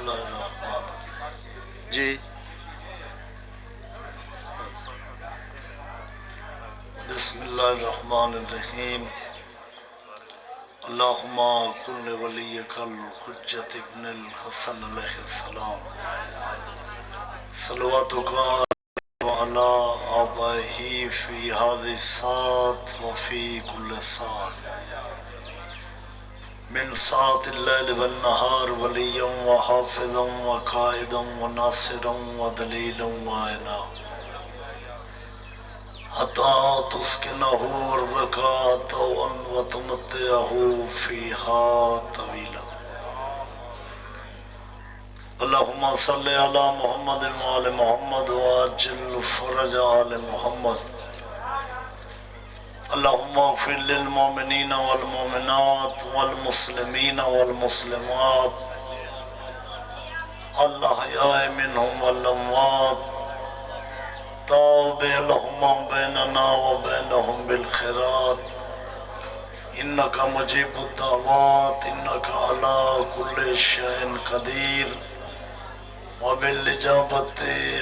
اللہ الرحمن الرحیم جی بسم اللہ الرحمن الرحیم اللہم کل ولیک الحجت ابن الحسن علیہ السلام صلواتک وعلا آبائہی فی هذه الساعة وفی کل ساعة من ساعة الليل والنهار وليا وحافظا وقائدا وناصرا ودليلا وعينا حتى تسكنه أرضك طوعا وتمتعه فيها طويلا اللهم صل على محمد وعلى محمد وعجل فرج آل محمد اللهم اغفر للمؤمنين والمؤمنات والمسلمين والمسلمات الأحياء منهم والأموات تابع لهم بيننا وبينهم بالخيرات إنك مجيب الدعوات إنك على كل شيء قدير وبالإجابة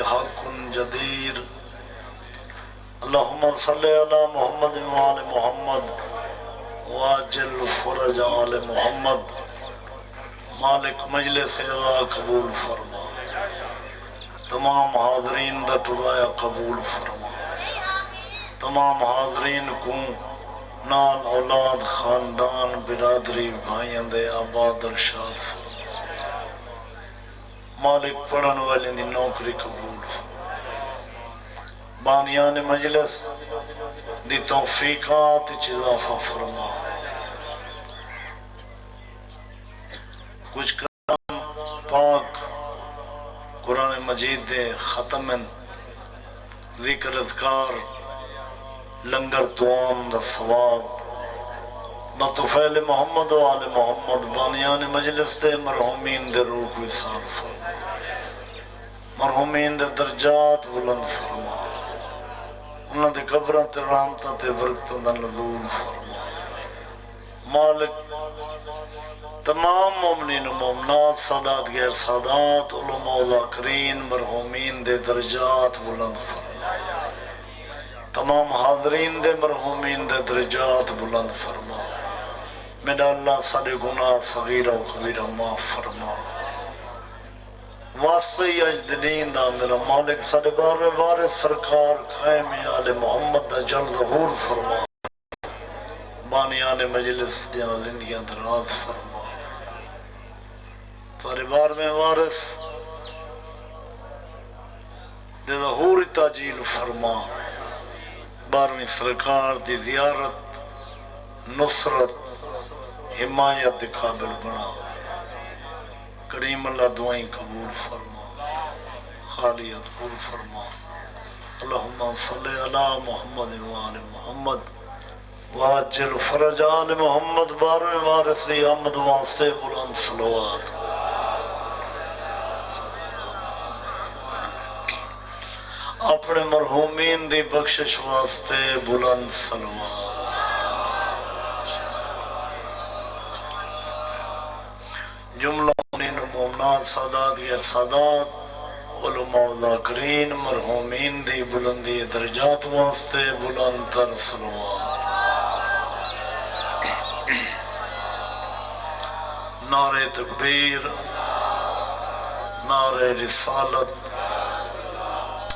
حق جدير اللهم صل على محمد وعلى محمد واجل فرج آل محمد مالک مجلس اعلیٰ قبول فرما تمام حاضرین دا ٹرایا قبول فرما تمام حاضرین کو نال اولاد خاندان برادری بھائیاں دے آباد ارشاد فرما مالک پڑھن والے دی نوکری قبول فرما بانیان مجلس دی توفیقات اضافہ فرما کچھ کلام پاک قرآن مجید دے ختمن ذکر اذکار لنگر توام دا ثواب بطفیل محمد و آل محمد بانیان مجلس دے مرحومین دے روح وصال فرما مرحومین دے درجات بلند فرما انہاں دے قبران تے رحمتہ تے برکتہ دا نزول فرما مالک تمام مومنین و مومنات سادات غیر سادات علماء و ذاکرین مرحومین دے درجات بلند فرما تمام حاضرین دے مرحومین دے درجات بلند فرما میرا اللہ سارے گناہ صغیرہ و کبیرہ معاف فرما واسطی اجدنین دا میرا مالک سارے بار وارث سرکار قائم آل محمد دا جل ظہور فرما بانیان مجلس دیاں زندگیاں دراز فرما سارے بار میں وارث دے ظہور تاجیل فرما بارویں سرکار دی زیارت نصرت حمایت دی قابل بنا کریم اللہ دعائیں قبول فرما خالیت قبول فرما اللہم صلی علی محمد وآل محمد واجل فرج آل محمد بارویں وارث دی آمد واسطے بلند صلوات اپنے مرحومین دی بخشش واسطے بلند صلوات جملہ مومنین و مومنات سادات غیر سادات علماء و ذاکرین مرحومین دی بلندی درجات واسطے بلند تر صلوات نعرہ تکبیر نعرہ رسالت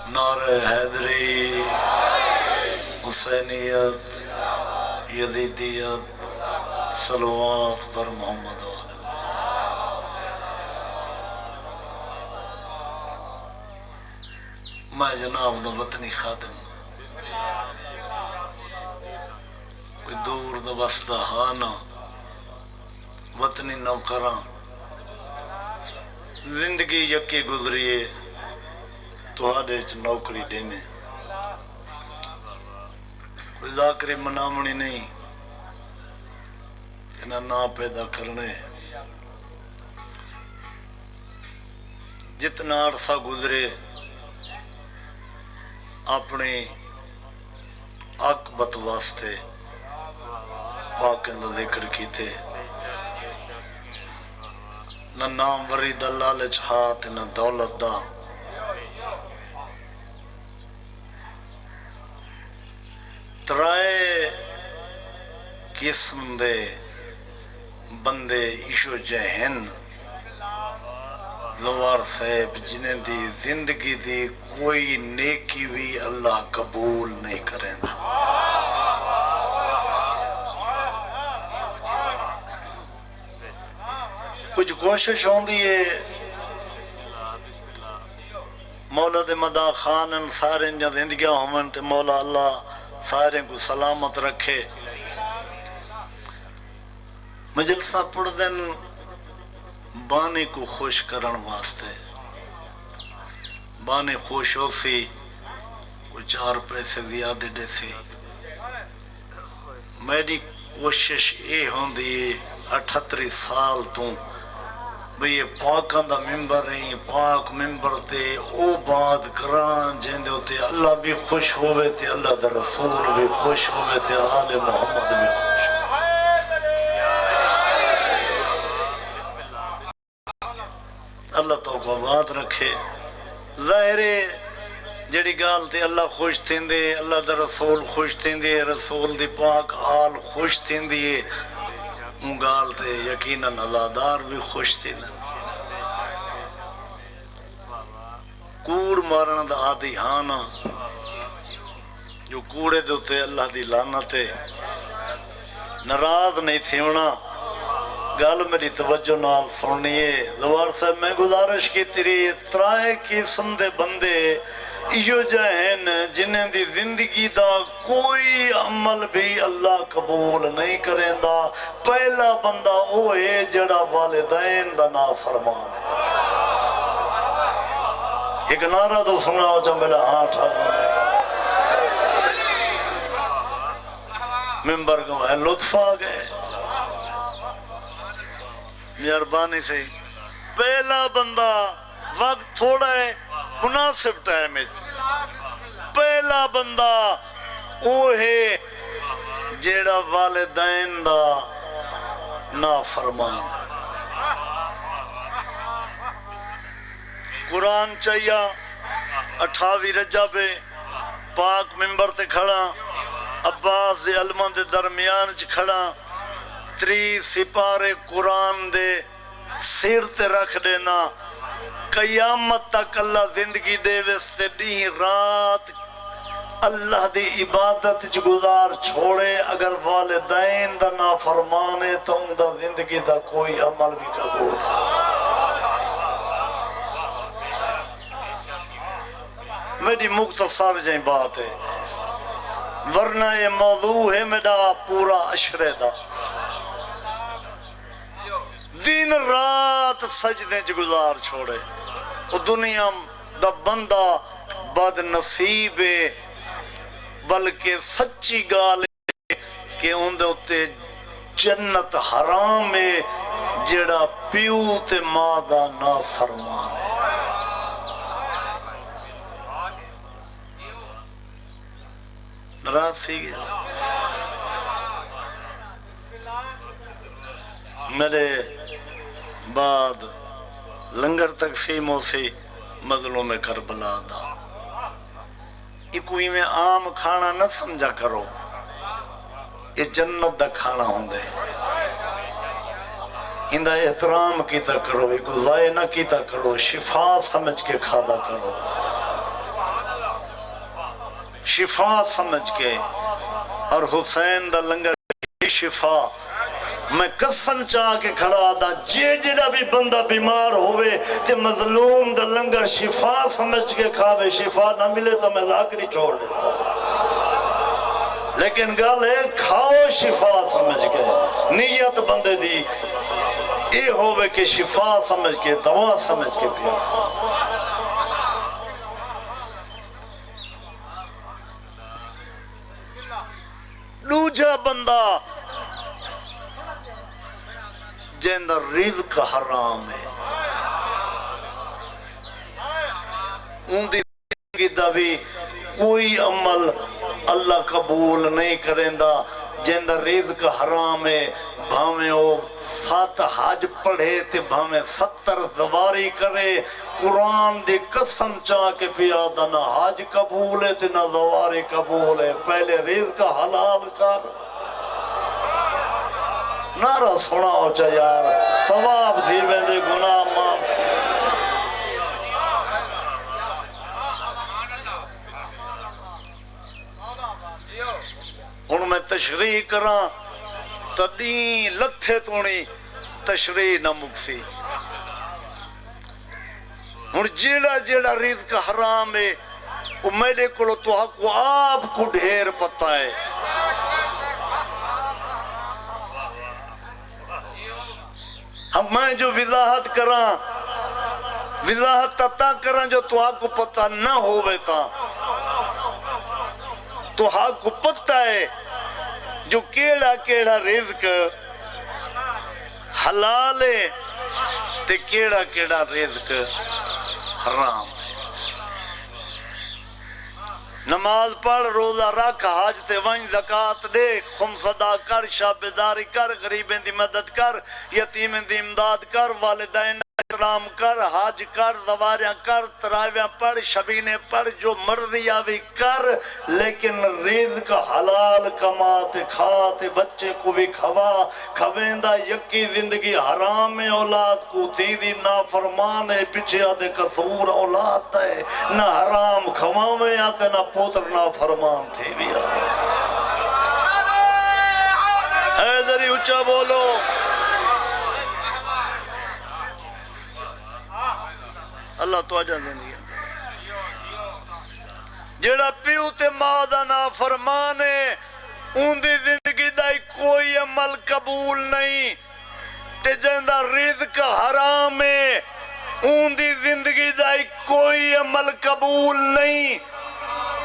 نعرہ حیدری حسینیت یزیدیت صلوات پر محمد و آل میں جناب دا وطنی خادم کوئی دور دا بستا ہانا وطنی نوکران زندگی یکی گزریے تو آدھے نوکری دینے کوئی ذاکری منامنی نہیں انہاں نا پیدا کرنے جتنا عرصہ گزرے اپنی عاقبت واسطے پاکن دا ذکر کیتے نہ ناموری دا لالچ ہاتھ نہ دولت دا ترائے قسم دے بندے ایشو جہن زوار صاحب جنہیں دی زندگی دی کوئی نیکی بھی اللہ قبول نہیں کریں دا کچھ کوشش ہوندی ہے مولا دے مدا خان سارے جا زندگیاں ہومن تے مولا اللہ سارے کو سلامت رکھے مجلسہ پڑھ دن بانے کو خوش کرن واسطے بانے خوش ہو سی کوئی 4 پیسے زیادہ دے سی میری کوشش اے ہوندی 78 سال تو بھئی یہ پاکاں دا ممبر ہیں پاک ممبر تے او بات کران جہندے ہوتے اللہ بھی خوش ہوئے تے اللہ دا رسول بھی خوش ہوئے تے آل محمد بھی خوش ہوئے اللہ تو کو بات رکھے ظاہر جڑی گال تے اللہ خوش تھیندے اللہ دا رسول خوش تھیندے رسول دی پاک آل خوش تھیندی گال تے یقیناً ازادار بھی خوش تھیندے کوڑ مارن دا آدھی ہانا جو کوڑے دوتے اللہ دی لعنت ناراض نہیں تھی ہونا گال میری توجہ نال سننیے زوار صاحب میں گزارش کی تیری ترائے قسم دے بندے ایو جہن جنہیں دی زندگی دا کوئی عمل بھی اللہ قبول نہیں کریں دا پہلا بندہ وہ ہے جڑا والدین دا نافرمان ہے ایک نعرہ تو سنا ہو جب میرا ہاتھ آنے ممبر کو ہے لطف آ گئے مہربانی سے پہلا بندہ وقت تھوڑا ہے مناسب ٹائم ہے پہلا بندہ وہ ہے جیڑا والدین دا نافرمان ہے قرآن چاہیا 28 رجب پاک ممبر تے کھڑا عباس دے علماء دے درمیان چ کھڑا 3 سپارے قرآن دے سیر تے رکھ دینا قیامت تک اللہ زندگی دے وستے نہیں رات اللہ دی عبادت چ گزار چھوڑے اگر والدین دا نافرمان ہے تو ان دا زندگی دا کوئی عمل بھی قبول میری مختصر جائیں بات ہے ورنہ یہ موضوع ہے میرا پورا عشرے دا دن رات سجدے چ گزار چھوڑے وہ دنیا دا بندہ بد نصیب ہے بلکہ سچی گال ہے کہ ان دے اتے جنت حرام ہے جڑا پیو تے ماں دا نافرمان ہے ناراض سی گیا میرے بعد لنگر تقسیم ہو سی مظلوم کربلا دا یہ کوئی میں عام کھانا نہ سمجھا کرو یہ جنت دا کھانا ہوں دے اندہ احترام کیتا کرو ایک ضائع نہ کیتا کرو شفا سمجھ کے کھادا کرو شفا سمجھ کے اور حسین دا لنگر شفا میں قسم چاہ کے کھڑا دا جیڑا بھی بندہ بیمار ہوئے تے مظلوم دا لنگر شفا سمجھ کے کھاوے شفا نہ ملے تو میں لاکری چھوڑ دیتا لیکن گل ہے کھاؤ شفا سمجھ کے نیت بندے دی اے ہوئے کہ شفا سمجھ کے دوا سمجھ کے پیا دوجا بندہ جیندہ رزق حرام ہے ان دی زندگی دا بھی کوئی عمل اللہ قبول نہیں کریں دا جیندہ رزق حرام ہے بھامیں ہو سات حج پڑھے تے بھامیں 70 زواری کرے قرآن دی قسم چاہ کے پیادا نہ حج قبول ہے تے نہ زواری قبول ہے پہلے رزق حلال کر نعرہ سنا ہو چا یار ثواب تھی ویندے گناہ معاف تھی ہن میں تشریح کراں تدین لتھے تونی تشریح نہ مکسی ہن جیڑا جیڑا رزق حرام ہے وہ میرے کو تو حق آپ کو ڈھیر پتہ ہے ہم میں جو وضاحت کراں وضاحت تا کراں جو تو آپ کو پتہ نہ ہوئے تا تو آپ کو پتہ ہے جو کیڑا کیڑا رزق حلال ہے تے کیڑا کیڑا رزق حرام ہے نماز پڑھ روزہ رکھ حج تے وائن زکاة دے خمس ادا کر شب بیداری کر غریبیں دی مدد کر یتیمیں دی امداد کر والدین احترام کر حج کر زواریاں کر تراویاں پڑھ شبینے پڑھ جو مرضی آوی کر لیکن رزق حلال کماتے کھاتے بچے کو بھی کھویندہ یکی زندگی حرام اولاد کو تھی دی نافرمان ہے پیچھے آدھے قصور اولاد ہے نہ حرام کھواویں آتے نہ پوتر نافرمان تھی بھی آتے حیدری اچھا بولو اللہ تو آجا زندگی جیڑا پیو تے ماں دا نافرمان ہے ان دی زندگی دا کوئی عمل قبول نہیں تے جندہ رزق حرام ہے ان دی زندگی دا کوئی عمل قبول نہیں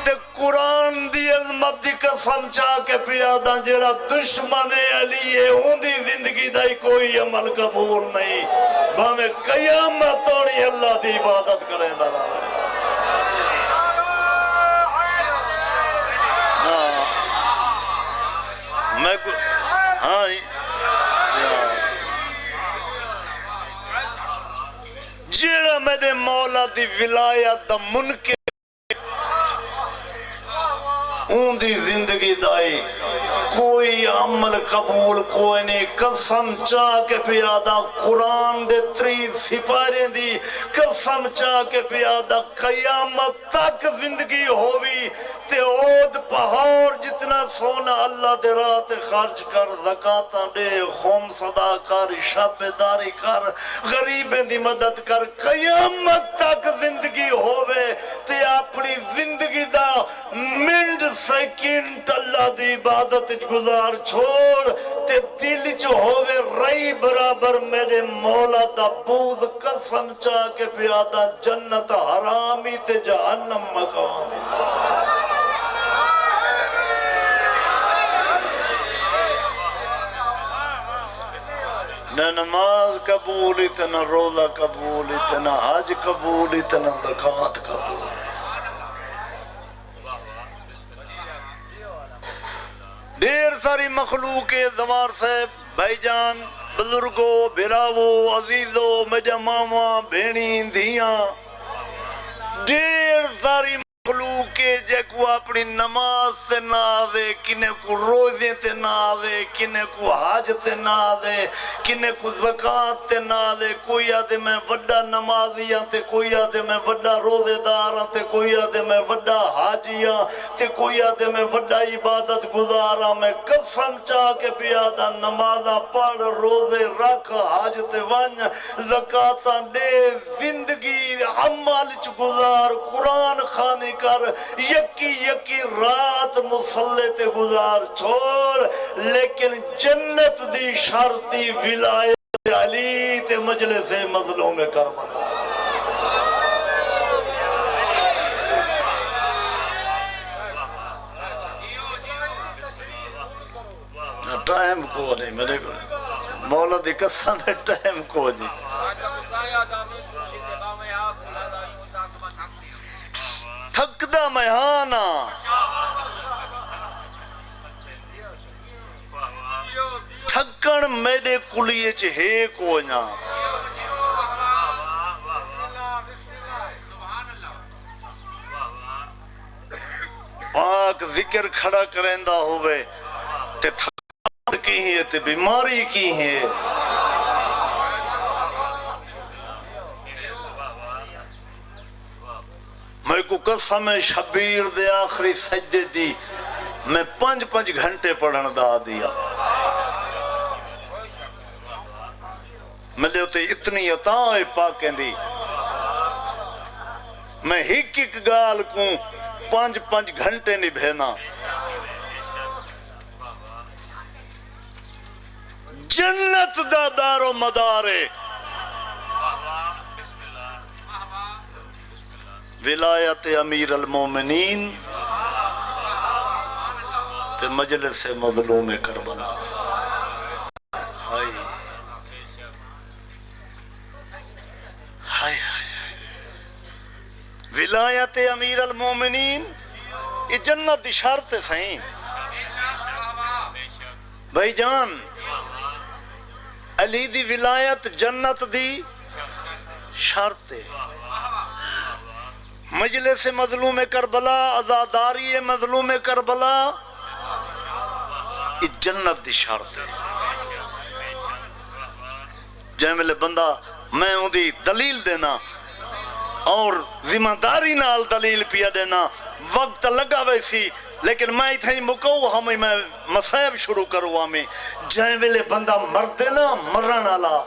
تے قرآن دی عظمت دی قسم چاہ کے پیادا جیڑا دشمن علی ہے ان دی زندگی دا کوئی عمل قبول نہیں بھامیں قیامت توڑی اللہ دی عبادت کریں دارا میں ہاں جیڑا میرے مولا دی ولایت دا منکر اون دی زندگی دائی کوئی عمل قبول کوئی نہیں قسم چاہ کے پیادا قرآن دے 3 سپارے دی قسم چاہ کے پیادا قیامت تک زندگی ہوئی تے عود پہاڑ جتنا سونا اللہ دے رات خرچ کر زکاة دے خمس ادا کر شب بیداری کر غریبیں دی مدد کر قیامت تک زندگی ہوئے تے اپنی زندگی دا منٹ سیکنڈ اللہ دی عبادت گزار چھوڑ تے دل جو ہوئے رئی برابر میرے مولا دا بوز قسم چاہ کے پیادا جنت حرامی تے جہنم مقامی نہ نماز قبولی تے نہ روزہ قبولی تے نہ حج قبولی تے نہ زکاة قبولی دیر ساری مخلوق زوار صاحب بھائی جان بزرگو بھراو عزیزو مجھا ماما بھینی دھیاں دیر ساری مخلوق جے کو اپنی نماز سے نہ آدھے کنے کو روزے تے نہ آدھے کنے کو حاج تے نہ آدھے کنے کو زکاة تے نہ آدھے کوئی آدھے میں وڈا نمازیاں تے کوئی آدھے میں وڈا روزے داراں تے کوئی آدھے میں وڈا حاجیاں تے کوئی آدھے میں وڈا عبادت گزاراں میں قسم چاہ کے پیادا نمازاں پڑھ روزے رکھ حاج تے ون زکاة دے زندگی عمل چ گزار قرآن خانی کر یکی رات مسلح تے گزار چھوڑ لیکن جنت دی شرطی ولایت علی تے مجلس مظلوم کربلا ٹائم کو نہیں میرے کو مولا دی قسم ہے ٹائم کو نہیں تھکدہ مہانا تھکن میرے کلیے چ ہے کو نا پاک ذکر کھڑا کریندا ہوئے تے تھکاوٹ کی ہے تے بیماری کی ہے میں کو قسم شبیر دے آخری سجدے دی میں 5 گھنٹے پڑھن دا دیا ملے ہوتے اتنی عطا پاکیں دی میں ہک گال کو 5 گھنٹے نبھینا جنت دا دار و مدارے ولایت امیر المومنین تے مجلس مظلوم کربلا ہائے ہائے ولایت امیر المومنین یہ جنت دی شرط سہیں بھائی جان علی دی ولایت جنت دی شرط مجلس مظلوم کربلا عزاداری مظلوم کربلا یہ جنت دی شرط ہے جائے ملے بندہ میں ہوں دی دلیل دینا اور ذمہ داری نال دلیل پیا دینا وقت لگا ویسی لیکن میں اتھائی مکو ہمیں میں مسائب شروع کروا میں جائے ملے بندہ مرد دینا مرن آلا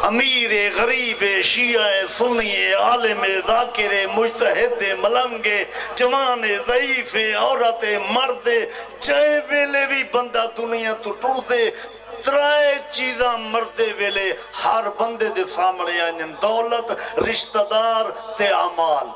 امیر غریب شیعہ سنی عالم ذاکر مجتہد ملنگ جوان ضعیف عورت مرد جائے ویلے بھی بندہ دنیا تو ٹوڑ دے ترائے چیزاں مردے ویلے ہر بندے دے سامنے آئیں دولت رشتہ دار تے اعمال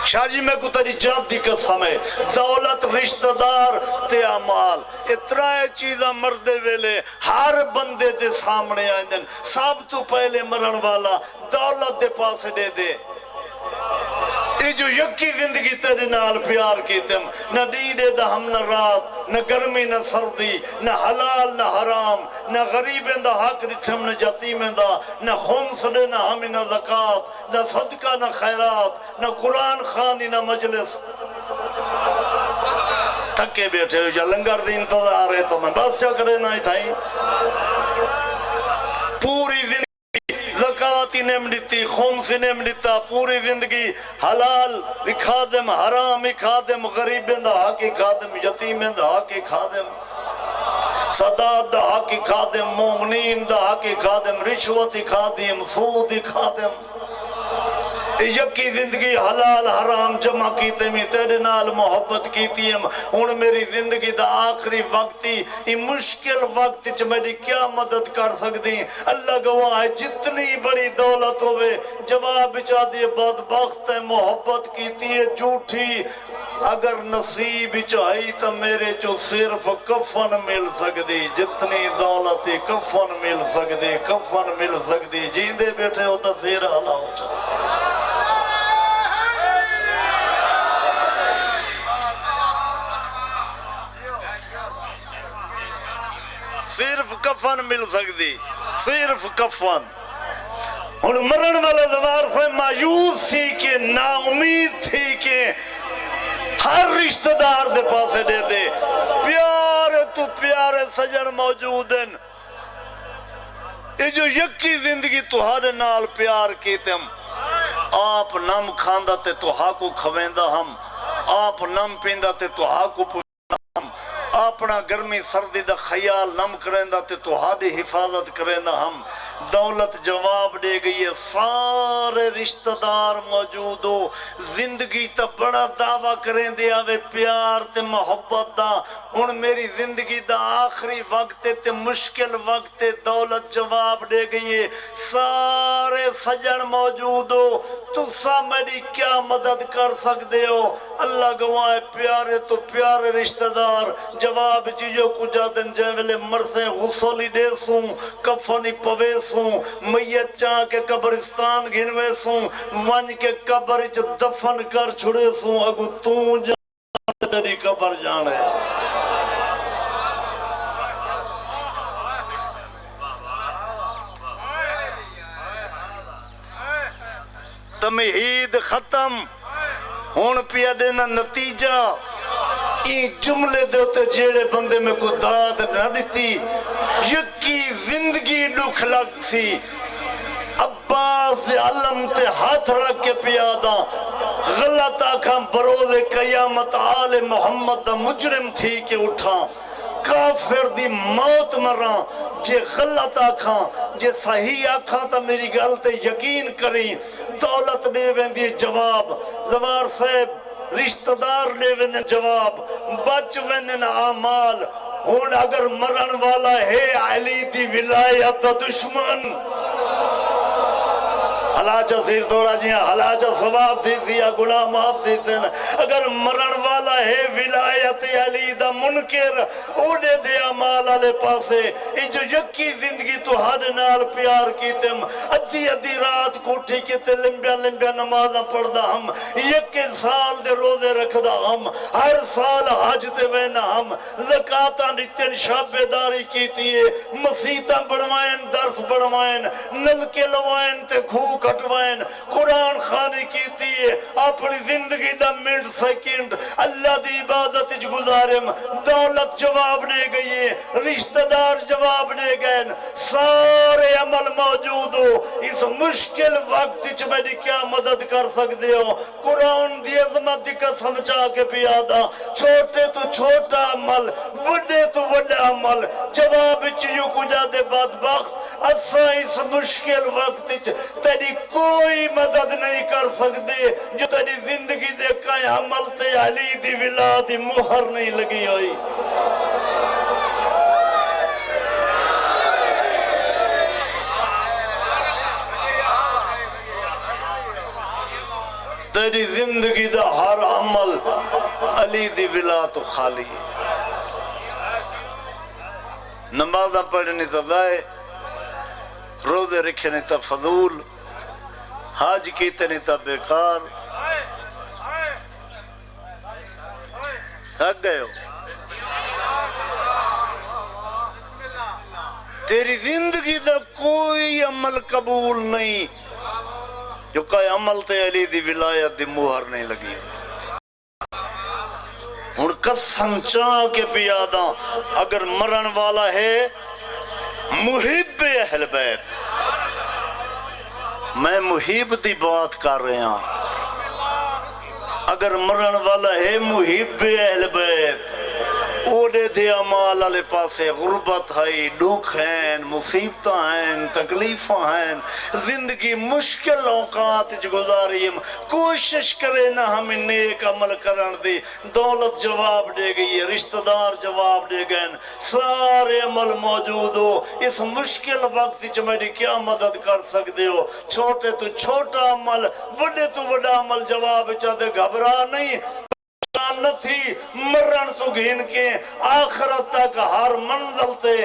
شاہ جی میں کو تری جات دی قسم ہے دولت رشتہ دار تے اعمال اترائے چیزاں مردے ویلے ہر بندے دے سامنے آئیں سب تو پہلے مرن والا دولت دے پاس دے دے یہ جو یکی زندگی تیرے نال پیار کیتم نہ دیدے دا ہم نہ رات نہ گرمی نہ سردی نہ حلال نہ حرام نہ غریبیں دا حق رکھم نہ جتیمیں دا نہ خمس دے نہ ہمیں نہ زکاة نہ صدقہ نہ خیرات نہ قرآن خانی نہ مجلس تھکے بیٹھے ہو جا لنگر دی انتظار ہے تو میں بس چا کرے نہ تھائی پوری زندگی زکاة نیم دیتی خمس نیم دیتا پوری زندگی حلال بھی خادم حرام بھی خادم غریبیں دا حقی خادم یتیمیں دا حقی خادم صداد دا حقی خادم مومنین دا حقی خادم رشوتی خادم سودی خادم یکی زندگی حلال حرام جمع کیتے میں تیرے نال محبت کیتی ہم ان میری زندگی دا آخری وقتی یہ مشکل وقت چھ میری کیا مدد کر سکتی اللہ گواہ ہے جتنی بڑی دولت ہوئے جواب بچا دیئے بدبخت ہے محبت کیتی ہے جھوٹی اگر نصیب چاہی تو میرے جو صرف کفن مل سکتی جتنی دولت کفن مل سکتی جیندے بیٹھے ہوتا تیرا اللہ ہو چاہتا صرف کفن مل سکتی صرف کفن اور مرن والے زوار سے مایوس تھی کہ نا امید تھی کہ ہر رشتہ دار دے پاسے دے دے پیارے تو پیارے سجن موجود ہیں یہ جو یکی زندگی تو ہر نال پیار کیتے ہم آپ نم کھاندہ تے تو ہاں کو کھویندہ ہم آپ نم پیندہ تے تو ہاں کو ہم اپنا گرمی سردی دا خیال نم کریں دا تے تو ہادی حفاظت کریں دا ہم دولت جواب دے گئی ہے سارے رشتہ دار موجود ہو زندگی تا بڑا دعویٰ کریں دے آوے پیار تے محبت دا ہن میری زندگی دا آخری وقت تے مشکل وقت دولت جواب دے گئی ہے سارے سجن موجود ہو تو سا میری کیا مدد کر سکتے ہو اللہ گواہ پیارے تو پیارے رشتہ دار جواب چیزوں کو جادن جیولے مرسیں غسلی دے سوں کفنی پوے سوں میت چاہ کے قبرستان گھنوے سوں ون کے قبر چ دفن کر چھڑے سوں اگو تو جا تیری قبر جانے تمہید ختم ہون پیا دینا نتیجہ این جملے دیتے جیڑے بندے میں کو داد نہ دیتی یکی زندگی دکھ لگ سی عباس علم تے ہاتھ رکھ کے پیادا غلط آکھاں بروز قیامت آل محمد دا مجرم تھی کہ اٹھا کافر دی موت مراں جے غلط آکھاں جے صحیح آکھاں تا میری گل تے یقین کریں دولت دے ویندی جواب زوار صاحب رشتہ دار لے ویندن جواب بچ ویندن اعمال ہون اگر مرن والا ہے علی دی ولایت دا دشمن حلاجہ سیر دوڑا جی حلاجہ ثواب تھی سی یا گناہ معاف تھی سی اگر مرن والا ہے ولایت علی دا منکر اوڑے دے عمال علی پاسے ای جو یکی زندگی تو حد نال پیار کیتم ادھی ادھی رات کو اٹھی کیتے لمبیا لمبیا نمازہ پڑھ دا ہم یکی سال دے روزے رکھ دا ہم ہر سال حج تے وینا ہم زکاة نتن شابے داری کیتی ہے مسیطہ بڑھوائن درس بڑھوائن نلکے لوائن تے کھو کٹوائن قرآن خانی کیتی ہے اپنی زندگی دا منٹ سیکنڈ اللہ دی عبادت اچ گزارم دولت جواب نے گئی ہے رشتہ دار جواب نے گئے سارے عمل موجود ہو اس مشکل وقت اچ میں نے کیا مدد کر سکتے ہو قرآن دی عظمت دی قسم چاہ کے پیادا چھوٹے تو چھوٹا عمل وڈے تو وڈا عمل جواب اچ یوں کجا دے بدبخت اسا اس مشکل وقت اچ تیری کوئی مدد نہیں کر سکتے جو تیری زندگی دے کئی عمل تے علی دی ولا دی مہر نہیں لگی ہوئی تیری زندگی دا ہر عمل علی دی ولا تو خالی ہے نمازہ پڑھنی تا دائے روزے رکھنے تا فضول حاج کیتے نہیں تا بیکار تھک گئے ہو تیری زندگی دا کوئی عمل قبول نہیں جو کوئی عمل تے علی دی ولایت دی مہر نہیں لگی ہن قسم چاہ کے پیادا اگر مرن والا ہے محب اہل بیت میں محب دی بات کر رہا ہوں اگر مرن والا ہے محب اہل بیت اوڑے دے عمال علی پاسے غربت ہے دکھ ہیں مصیبتہ ہیں تکلیفہ ہیں زندگی مشکل اوقات گزاریم کوشش کرے نہ ہمیں نیک عمل کرن دی دولت جواب دے گئی ہے رشتہ دار جواب دے گئے سارے عمل موجود ہو اس مشکل وقت جو میری کیا مدد کر سکتے ہو چھوٹے تو چھوٹا عمل وڈے تو وڈا عمل جواب چاہتے گھبرا نہیں نہ تھی مرن تو گھین کے آخرت تک ہر منزل تے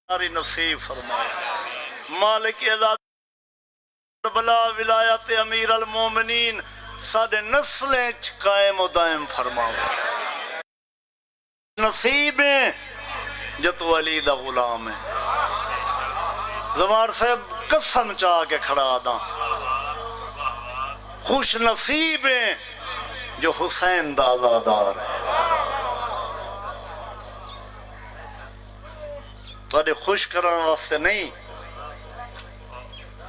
نصیب فرمائے مالک ازاد بلا ولایت امیر المومنین سادے نسلیں قائم و دائم فرماؤ نصیب ہیں جو تو علی دا غلام ہے زوار صاحب قسم چاہ کے کھڑا دا خوش نصیب ہیں جو حسین دا آزادار ہے تو خوش کرنے واسطے نہیں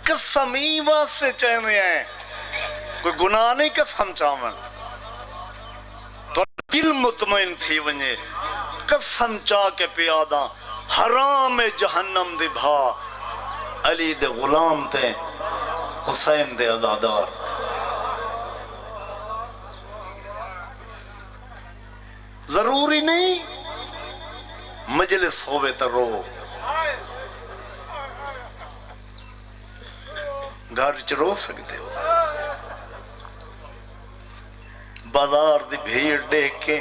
قسم ہی واسطے چاہنے ہیں کوئی گناہ نہیں قسم چاہمن تو دل مطمئن تھی ونجے قسم چاہ کے پیادا حرام جہنم دی بھا علی دے غلام تے حسین دے عزادار ضروری نہیں مجلس ہوئے تو رو گھر چ رو سکتے ہو بازار دی بھیڑ دیکھ کے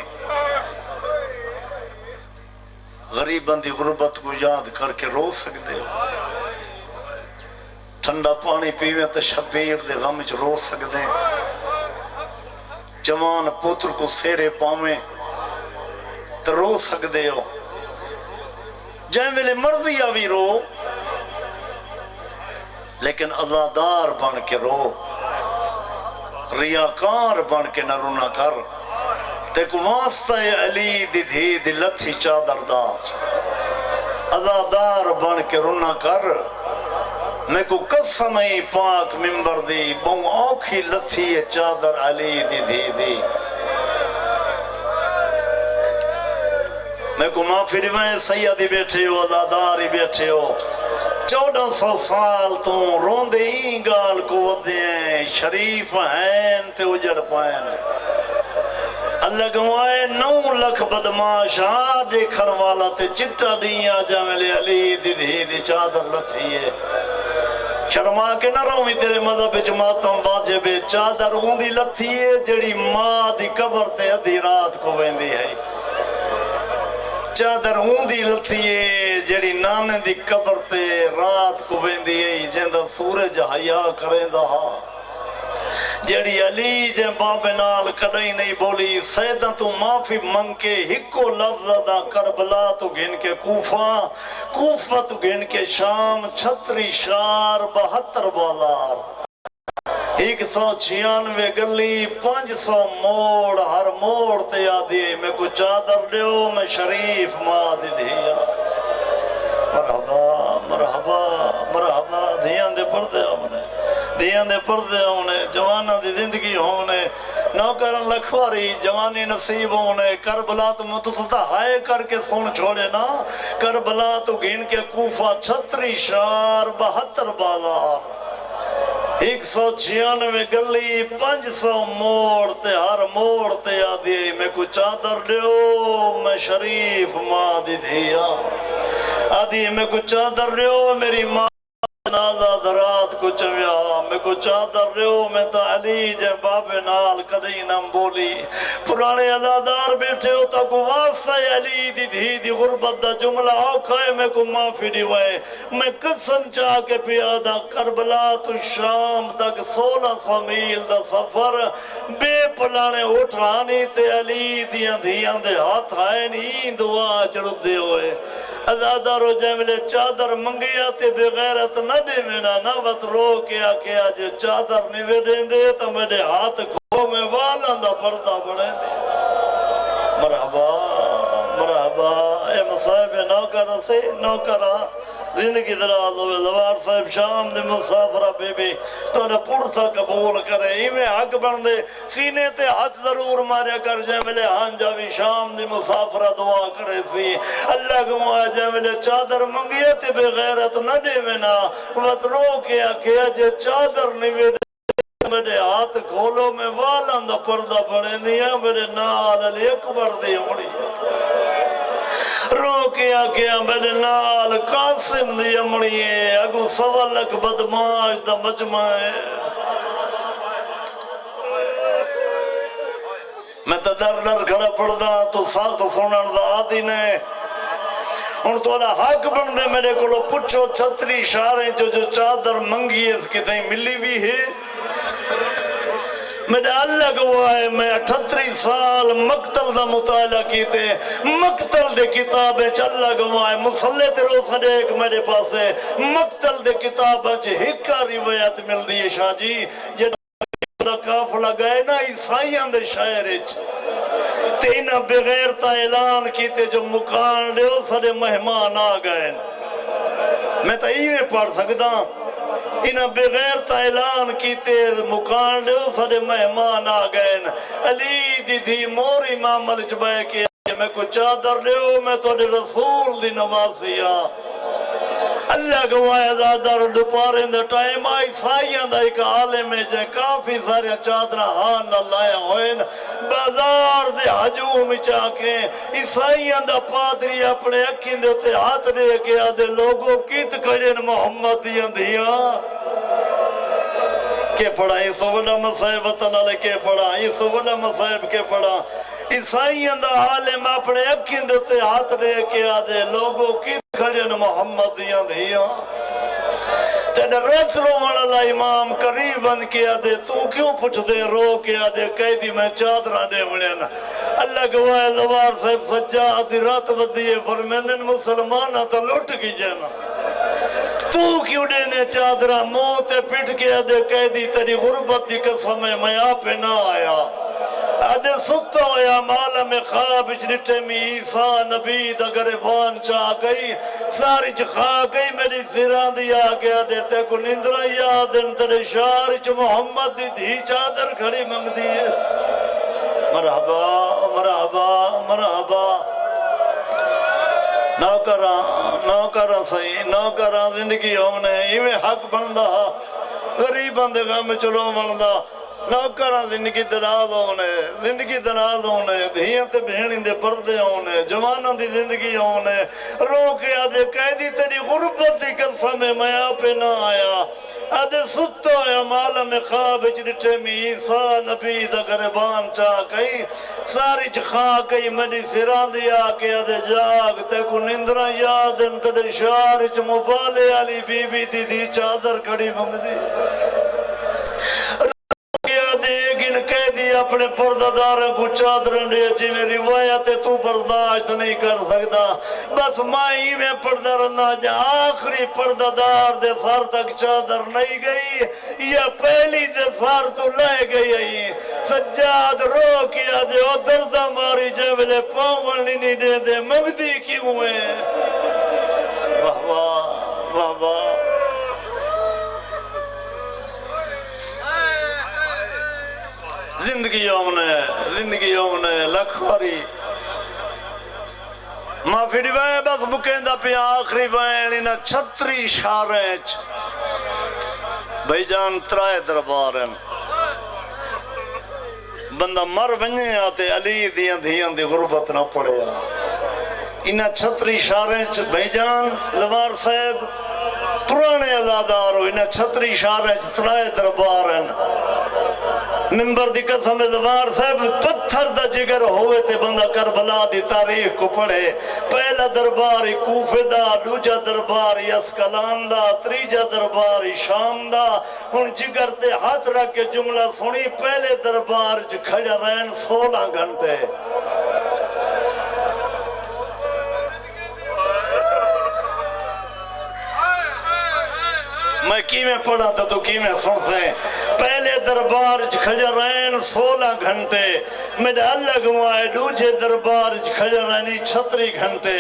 غریبان دی غربت کو یاد کر کے رو سکتے ہو ٹھنڈا پانی پیویں تو شبیر دے غم چ رو سکتے ہیں جوان پتر کو سیرے پاویں تو رو سکتے ہو جائیں ویلے مرضی آوی رو لیکن عزادار بن کے رو ریاکار بن کے نہ رونا کر دیکھ واسطہ علی دی دھی دی لتھی چادر دا عزادار بن کے رونا کر میں کو قسم ہی پاک ممبر دی بہن اوکھی لتھی چادر علی دی دھی دی میں کو معافی روائیں سیدی بیٹھے ہو عزاداری بیٹھے ہو 1400 سال تو روندے ہی گال کو ودے ہیں شریف ہیں تے اجڑ پائیں اللہ گوائے 9 لکھ بدماش دیکھن والا تے چٹا دیا جاملے علی دی دھی دی چادر لتھی ہے شرما کے نہ روی تیرے مذہب جماعتوں واجب چادر ہوندی لتھی ہے جڑی ماں دی قبر تے ادھی رات کو ویندی ہے چادر ہوندی لتھی ہے جڑی نانے دی قبر تے رات کو ویندی ہے جیندہ سورج حیا کریں دہا جڑی علی جے بابے نال کدئی نہیں بولی سیدہ تو معافی منگ کے ہکو لفظ دا کربلا تو گھن کے کوفہ تو گھن کے شام 36 شار 72 بازار 196 گلی 500 موڑ ہر موڑ تے آدھی میں کو چادر دیو میں شریف ماں دی دیا مرحبا مرحبا مرحبا دھیان دے پردے ہونے دیاں دے پردے ہونے جوانہ دی زندگی ہونے نوکرن لکھواری جوانی نصیب ہونے کربلا تو متسطہ ہائے کر کے سن چھوڑے نا کربلا تو گھن کے کوفہ 36 شار 72 بازار 196 گلی 500 موڑ تے ہر موڑ تے آدھی میں کو چادر دیو میں شریف ماں دی دیا آدھی میں کو چادر دیو میری ماں جنازہ ذرات کو چویا میں کو چادر رہو میں تا علی جے بابے نال کدئی نم بولی پرانے عزادار بیٹھے ہو تا کو واسطہ علی دی دھی دی غربت دا جملہ آکھائے میں کو معافی دیوائے میں قسم چاہ کے پیادہ کربلا تو شام تک 1600 میل دا سفر بے پلانے اٹھانی تے علی دیاں دھیاں دے ہاتھ آئے نہیں دعا چڑھ دے ہوئے عزادارو جیملے چادر منگیا تے بغیرت نہ دے مینا نہ وط رو کیا کیا جے چادر نہیں دیں دے تو میرے ہاتھ کھو میں والن دا پردہ بڑھیں دے مرحبا مرحبا اے مصائب نوکر سے نوکرہ زندگی دراز ہوئے زوار صاحب شام دے مسافرہ بے بے تو انہیں پڑھتا قبول کرے ایمیں حق بن دے سینے تے ہاتھ ضرور مارے کر جائے ملے ہاں جاوی شام دے مسافرہ دعا کرے سی اللہ گمایا جائے ملے چادر منگیے تے بے غیرت نہ دے میں نا وط رو کیا جے چادر نوے دے میرے ہاتھ کھولو میں والن دا پردہ پڑے دیا میرے نال علی اکبر دے مڑی رو کیا میرے نال قاسم دی امڑیے اگو 1.25 لکھ بدماش دا مجمع ہے میں تا در کھڑا پڑھ دا تو ساخت سنن دا آدھی نے ان تو اللہ حق بن دے میرے کلو پچھو 36 شاریں جو چادر منگی اس کی تہیں ملی بھی ہے میرے اللہ گواہ ہے میں 38 سال مقتل دا مطالعہ کیتے مقتل دے کتابیں اللہ گواہ ہے مسلح تے روسہ دیکھ میرے پاس ہے مقتل دے کتابیں ہکا روایت مل دی شاہ جی جدہ کافلہ گئے نا عیسائیان دے شاعر تینا بغیر تا اعلان کیتے جو مکان لے سارے مہمان آ گئے میں تا یہ پڑھ سکتا انہاں بغیر تا اعلان کیتے مکان لے سارے مہمان آ گئے علی دی دی مور امام الجبائے کے میں کو چادر لے میں تو رسول دی نوازیا اللہ گواہ زادر دوپارے دا ٹائم آئی سائیاں دا ایک عالم ہے جے کافی سارے چادرہ ہاں نہ لائے ہوئے بازار دے ہجوم چاکے عیسائیاں دا پادری اپنے اکھیں دے تے ہاتھ دے کے آدھے لوگوں کیت کھڑین محمد دیاں دیاں کے پڑھا اس ولا مصائب وطن علیہ کے پڑھا اس ولا مصائب کے پڑھا عیسائیاں دا عالم اپنے اکھیں دے تے ہاتھ دے کے آدھے لوگوں کیت کھڑین محمد دیاں دیاں تیرے رت روان اللہ امام قریباً کیا دے تو کیوں پچھ دے رو کیا دے قیدی میں چادرہ دے ملین اللہ گواہ زوار صاحب سجادی رات ودیے فرمیندن مسلمانہ تا لٹ کی جانا تو کیوں دینے چادرہ موتے پٹ کیا دے قیدی تیری غربت دی قسم میں آپ نہ آیا آدھے ستا ہویا مالا میں خواب اچھنٹے میں عیسیٰ نبی دا گریبان چاہ گئی ساری چکھا گئی میری سران دیا گیا دیتے کو نندرہ یادن تلے شارچ محمد دی دھی چادر کھڑی منگ دیئے مرحبا مرحبا مرحبا نوکرہ صحیح نوکرہ زندگی ہم نے ایویں حق بندہ غریب بندے غم چلو مندہ نوکرہ زندگی دراز ہونے زندگی دراز ہونے دھیاں تے بہنی دے پردے ہونے جوانہ دی زندگی ہونے رو کے آدھے قیدی تیری غربت دی قسم میں آپ نہ آیا آدھے ستا ہے مالا میں خواب اچھنٹے میں عیسیٰ نبی دا گریبان چاہ گئی ساری چکھا گئی ملی سران دیا کے آدھے جاگ تے کو نندرہ یادن تلے شارچ مبالے علی بی بی دی چادر کڑی منگ دی اپنے پردادار کو چادرن دے جی میں روایت تو برداشت نہیں کر سکتا بس مائی میں پردہ رہنا جا آخری پردادار دے سار تک چادر نہیں گئی یا پہلی دے سار تو لے گئی سجاد رو کیا دے او دردہ ماری جیولے پاون نہیں دے دے مگدی کیوں ہے واہ واہ واہ واہ زندگی ہونے لکھواری معافی روائے بس مکیندہ پہ آخری وائن انہا 36 شارچ بھائی جان ترائے دربارن بندہ مر بننے آتے علی دیاں دی غربت نہ پڑے انہا 36 شارچ بھائی جان زوار صاحب پرانے ازادار ہو انہا 36 شارچ ترائے دربارن ممبر دی قسم زوار صاحب پتھر دا جگر ہوئے تے بندہ کربلا دی تاریخ کو پڑھے پہلا درباری کوفے دا دوجا درباری اسکلان دا تریجا درباری شام دا ان جگر تے ہاتھ رکھ کے جملہ سنی پہلے دربار کھڑا رہن 16 گھنٹے میں کی میں پڑھا تھا تو کی میں سنتے ہیں پہلے دربار کھڑا رہن 16 گھنٹے میرے اللہ گوائے دوجے دربار کھڑا رہنی 36 گھنٹے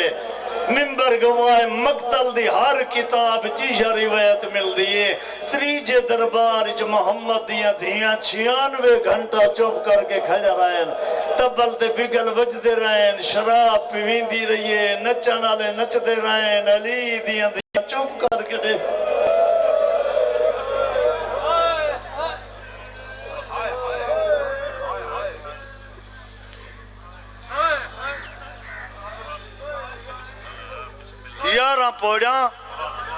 ممبر گوائے مقتل دی ہر کتاب چیشہ روایت مل دیئے تریجے دربار محمد دیاں 96 گھنٹہ چوپ کر کے کھڑا رہن تبل تے بگل وجدے رہن شراب پیوین دی رہیے نچن آلے نچ دے رہن علی دیاں چوپ کر کے دے یارہ پوڑیاں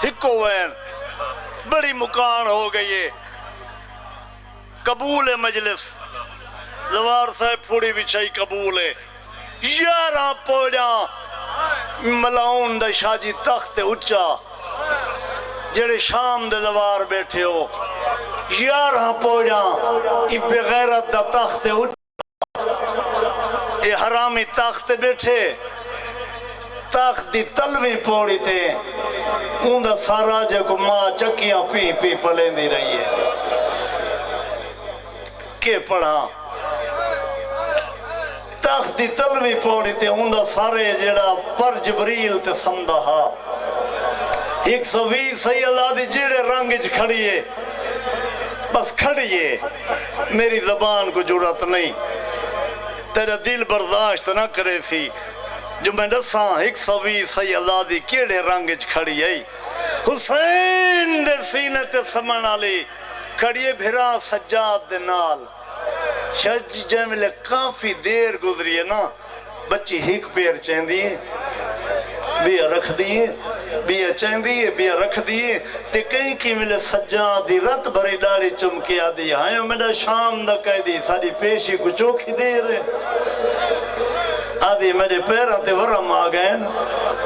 ہکو وین بڑی مکان ہو گئی ہے قبول مجلس زوار صاحب پھوڑی بچھائی قبول ہے یارہ پوڑیاں ملاؤن دا شاجی تخت اچھا جڑے شام دے زوار بیٹھے ہو یارہ پوڑیاں اب غیرت دا تخت اچھا یہ حرامی تخت بیٹھے تاخت دی تلوی پوڑی تے اون دا سارا جے کو ماں چکیاں پی پلیں دی رہی ہے کہ پڑھا تاخت دی تلوی پوڑی تے اون دا سارے جیڑا پر جبریل تے سمدہا 120 صحیح اللہ دی جیڑے رنگج کھڑیے بس کھڑیے میری زبان کو جرات نہیں تیرا دل برداشت نہ کرے سی جو میں دساں 120 صحیح اللہ دی کیڑے رنگج کھڑی ہے حسین دے سینے تے سمن والی کھڑیے بھرا سجاد دے نال شج جملے کافی دیر گزری ہے نا بچی ہیک پیر چیندی ہے بیا رکھ دیئے بیا چیندی ہے بیا رکھ دیئے تے کئی کی ملے سجاد دی رت بھری ڈاڑی چمکی آدھی آئیو میڈا شام دا کہہ دی ساری پیشی کو چوکھی دیر ہے آدھی میرے پیرہ تے ورم آگئے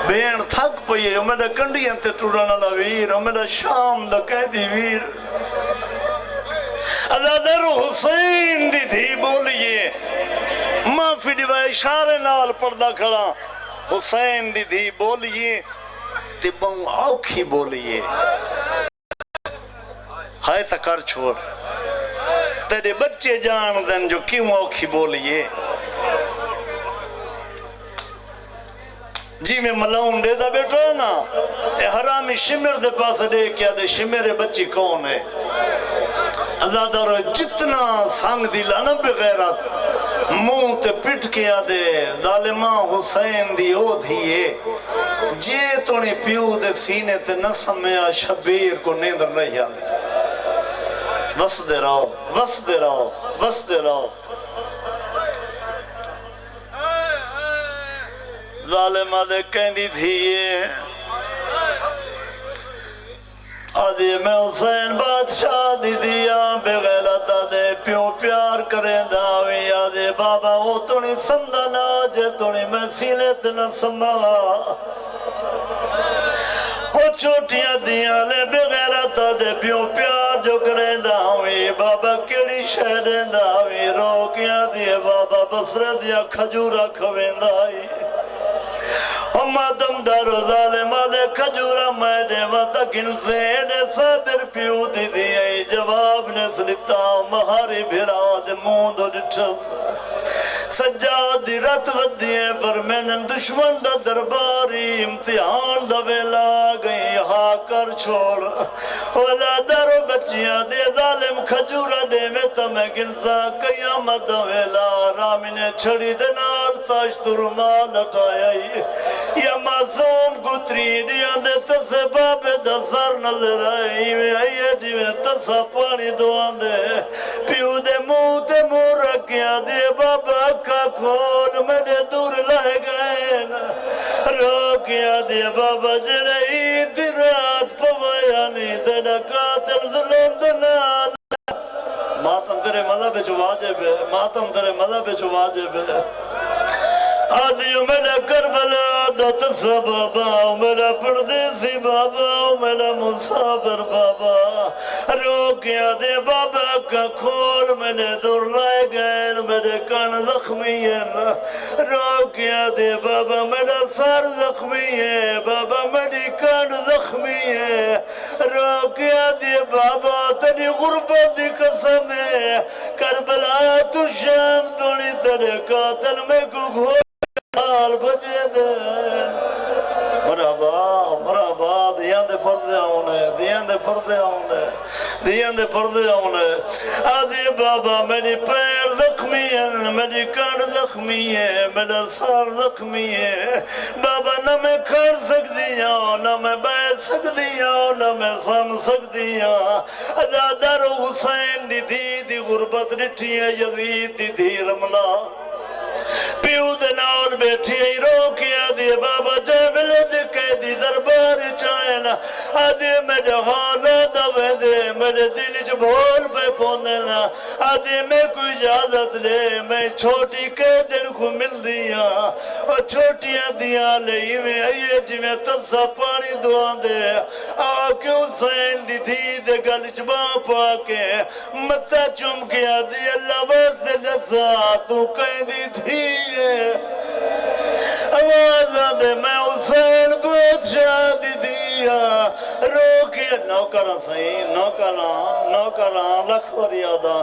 بین تھک پئیے میرے کنڈیاں تے ٹوڑانا دا ویر میرے شام دا کہہ دی ویر عزادر حسین دی تھی بولیے ماں فی دیوائے اشارے نال پردہ کھڑا حسین دی تھی بولیے تے بہوں آوکھی بولیے ہائے تکر چھوڑ تیرے بچے جان دن جو کیوں آوکھی بولیے جی میں ملاؤں دے دا بیٹھو نا اے حرامی شمر دے پاس دے کیا دے شمر بچی کون ہے عزادر جتنا سنگ دیلانا بغیرت منہ تے پٹ کیا دے ظالماں حسین دی او دھیے جے توڑی پیو دے سینے تے نسمیا شبیر کو نیندر نہیں آدے بس دے رہو بس دے رہو بس دے رہو ظالمہ دے کہندی دھیے آدھی میں حسین بادشاہ دی دیا بغیرت آدھے پیوں پیار کریں داوی آدھے بابا وہ تونی سمدھنا جے تونی میں سینے تنا سما وہ چھوٹیاں دیاں لے بغیرت آدھے پیوں پیار جو کریں داوی بابا کیڑی شہریں داوی روکیاں دیے بابا بسرے دیا کھجورہ کھویں دائی مادم دارو ظالمہ دے کھجورہ میں دے وطا گنسے دے صابر پیو دی دیئے جواب نے سلتا مہاری بھرا دے موند و لٹھس سجاد دی رت ودیئے پر میں نے دشمن دا درباری امتحان دا ویلا گئی ہا کر چھوڑ اولا دارو بچیاں دے ظالم کھجورہ دے میں تمہیں گنسا قیامت دا ویلا رامی نے چھڑی دے نال تاشتر مال اٹھائی یا معصوم گتری دیاں دے تسے بابے دا سر نظر آئی آئیے جیوے تسا پانی دوان دے پیو دے منہ تے منہ رکھیاں دے بابا کا کھول میرے دور لائے گئے روکیاں دے بابا جڑے عید رات پوایا نہیں تیرا قاتل ظلم دنال ماتم تیرے مذہب جو واجب ہے ماتم تیرے مذہب جو واجب ہے آدھیو میرا کربلا دت سا بابا میرا پردیسی بابا میرا مسافر بابا روکیا دے بابا کا کھول میرے دور لائے گئے میرے کان زخمی ہے روکیا دے بابا میرا سر زخمی ہے بابا میری کان زخمی ہے روکیا دے بابا تیری غربت دی قسم ہے کربلا تو شام توڑی تیرے قاتل میں کو گھوڑ حال بجے دے مرحبا دیاں دے پردے آنے دیاں دے پردے آنے دیاں دے پردے آنے آدھی بابا میری پیر زخمی ہے میری کان زخمی ہے میرا سار زخمی ہے بابا نہ میں کھڑ سکتی ہوں نہ میں بیٹھ سکتی ہوں نہ میں سم سکتی ہوں عزادر حسین دی غربت رٹھی ہے یزید دی رملہ پیو دے نال بیٹھی ہی روکیا دی بابا جیبل دے قیدی دربار چاہنا آدھی میں جہانا دوے دے میرے دل جو بھول پہ پوندنا آدھی میں کوئی اجازت لے میں چھوٹی قیدن کو مل دیا اور چھوٹیاں دیا لئی میں آئیے جی میں تسا پانی دوان دے آکے حسین دی تھی دے گل جباں پاکے متا چمکیا دی اللہ واسطے جسا تو قیدی تھی آوازہ دے میں حسین بادشاہ دی دیا روکیا نوکران صحیح نوکران لکھور یادا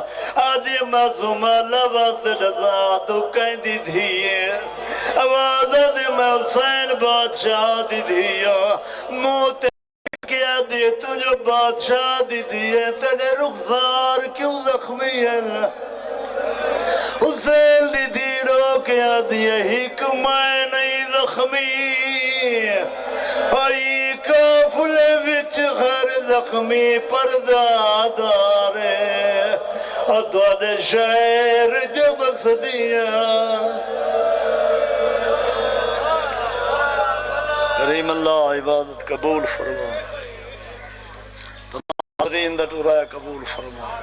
آجی معصوم اللہ واسطے جزا تو کہیں دی دھیے آوازہ دے میں حسین بادشاہ دی دیا موتے کیا دی تجھو بادشاہ دی دیئے تیرے رخصار کیوں زخمی ہے حسین دی دیروں کیا دیئے حکمہ نہیں زخمی آئی کافلے وچ زخمی پردادارے دوڑے شہر جو بس دیا کریم اللہ عبادت قبول فرما تمام حاضرین دا ٹورایا قبول فرما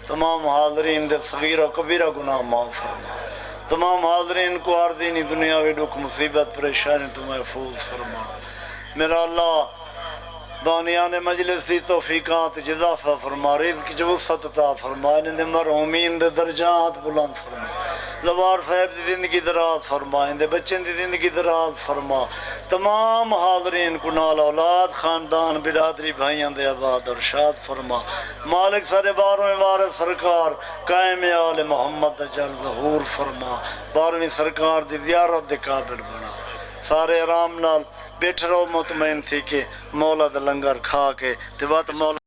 تمام حاضرین دے صغیر و کبیرہ گناہ معاف فرما تمام حاضرین کو ہر دینی دنیاوی دکھ مصیبت پریشانی تو محفوظ فرما میرا اللہ بانیان مجلس دی توفیقات جزافہ فرما رزق کی وسعت عطا فرما انہیں دے مرحومین دے درجات بلند فرما زوار صاحب دی زندگی دراز فرما ان دے بچن دی زندگی دراز فرما تمام حاضرین کو نال اولاد خاندان برادری بھائیاں دے آباد اور شاد فرما مالک سارے بارویں وارث سرکار قائم آل محمد جل ظہور فرما بارویں سرکار دی زیارت دے قابل بنا سارے آرام نال بیٹھ رہو مطمئن تھی کہ مولا دا لنگر کھا کے تیوات مولا